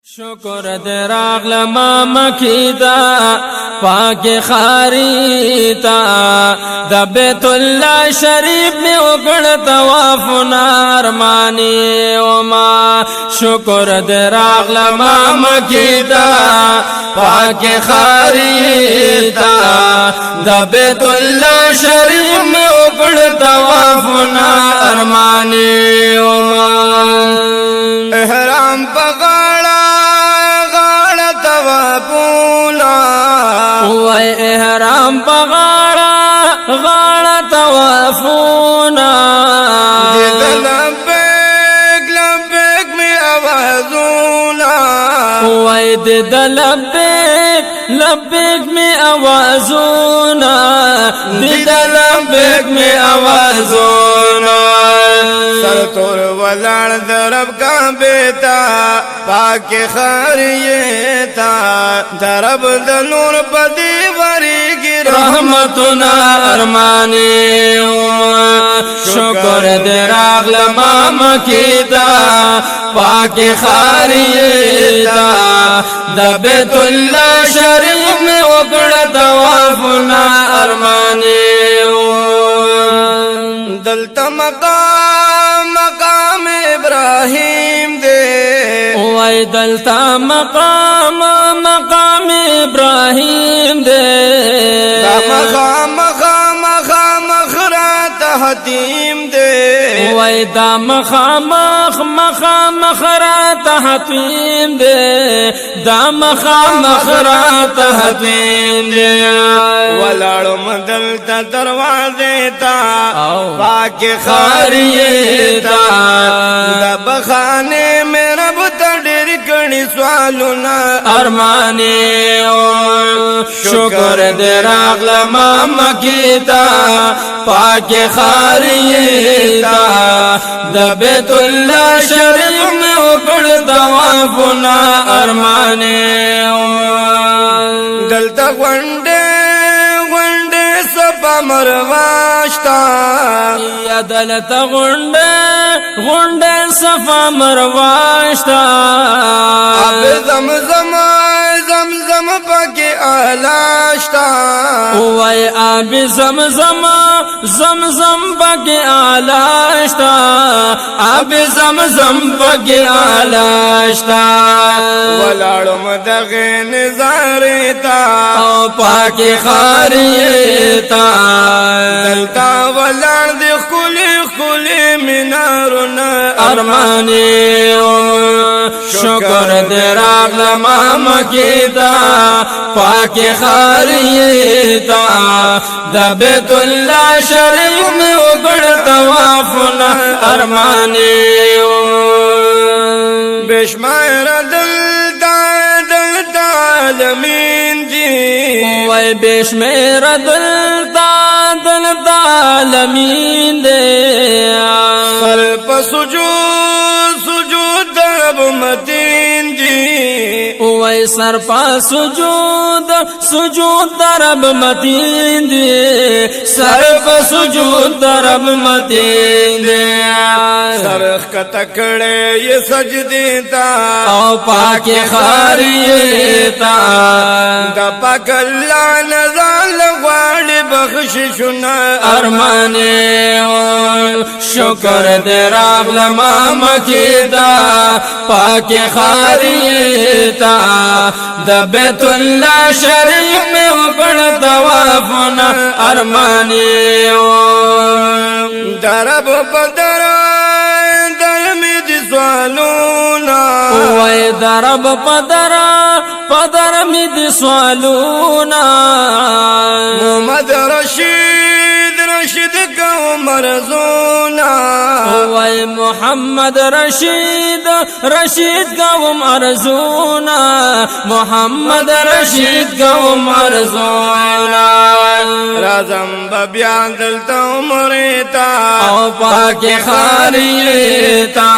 شکر دے راغلما مکیدا پاک خاریتا دا بیت اللہ شریف میں اگڑ توافنا ارمانی وما شکر دے راغلما مکیدا پاک خاریتا دا بیت اللہ شریف میں اگڑ توافنا ارمانی وما احرام پگاڑا وای احرام پغاڑا غاڑا توافونا لبیک لبیک میں آوازونا وای دد لبیک لبیک میں آوازونا دد لبیک میں آوازونا سر تور وزار درب کا بیتا پاک خاریتا درب دنور پدی وری کی رحمتنا ارمانی شکر دے راغلما مکیدا پاک خاریتا دا بیت اللہ شریف میں اکڑ توافنا ارمانی دلتا مقام ابراہیم دے وای دلتا مقام ابراہیم دے مقام خرات حتیم دے وای دا مقام خرات حتیم دے دا مقام خرات حتیم دے ولاڑو مدلتا دروازے تا پاک خاریتا دا بخانے میں رب تڑر کڑی سوالنا ارمانی شکر دے راغلما مکیدا پاک خاریتا دا بیت اللہ شریف میں اکڑ توافنا ارمانی دلتا گونڈے سپا مرواشتا یا دلتا غنڈے صفا مرواشتا اب زمزم پاکی آلاشتا وای آب زمزم پاکی آلاشتا آب زمزم پاکی آلاشتا ولاڑو مدغی نظارتا پاکی خاریتا دلتا ولاڑ دی خلی منارنا ارمانی شکر دے راغلما مکیدا پاک خاریتا دا بیت اللہ شریف میں اگڑ توافنا ارمانی بشمائر دلتا عالمین جی وای بشمیر دلتا عالمین دے سر پا سجود درب متین جی وای سر پا سجود درب متین دے سر پا سجود درب متین دے سرخ کا تکڑے یہ سجدی تا او پاک خاریتا دا پاک اللہ نزال غوار بخششنا ارمانی شکر دے راغلما مکیدا پاک خاریتا دا بیت اللہ شریف میں اکڑ توافنا ارمانی درب پدر درمی دی سوالونا وای درب پدر می دی سوالونا محمد رشید کو مرزونا وای محمد رشید کو مرزونا محمد رشید کو مرزونا رازم ببیان دلتا عمریتا او پاک خاریتا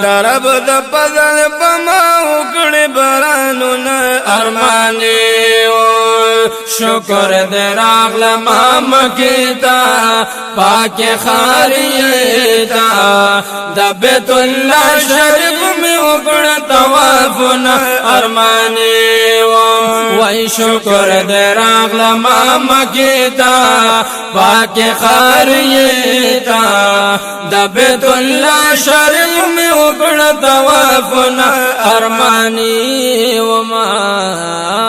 درب دا پدر پما اکڑ برانونا ارمانی شکر دے راغلم مکیتا پاک خاریتا دا بیت اللہ شریف میں اکڑ توافنا ارمانی وی شکر دے راغلم مکیتا پاک خاریتا دا بیت اللہ شریف میں اکڑ توافنا ارمانی وما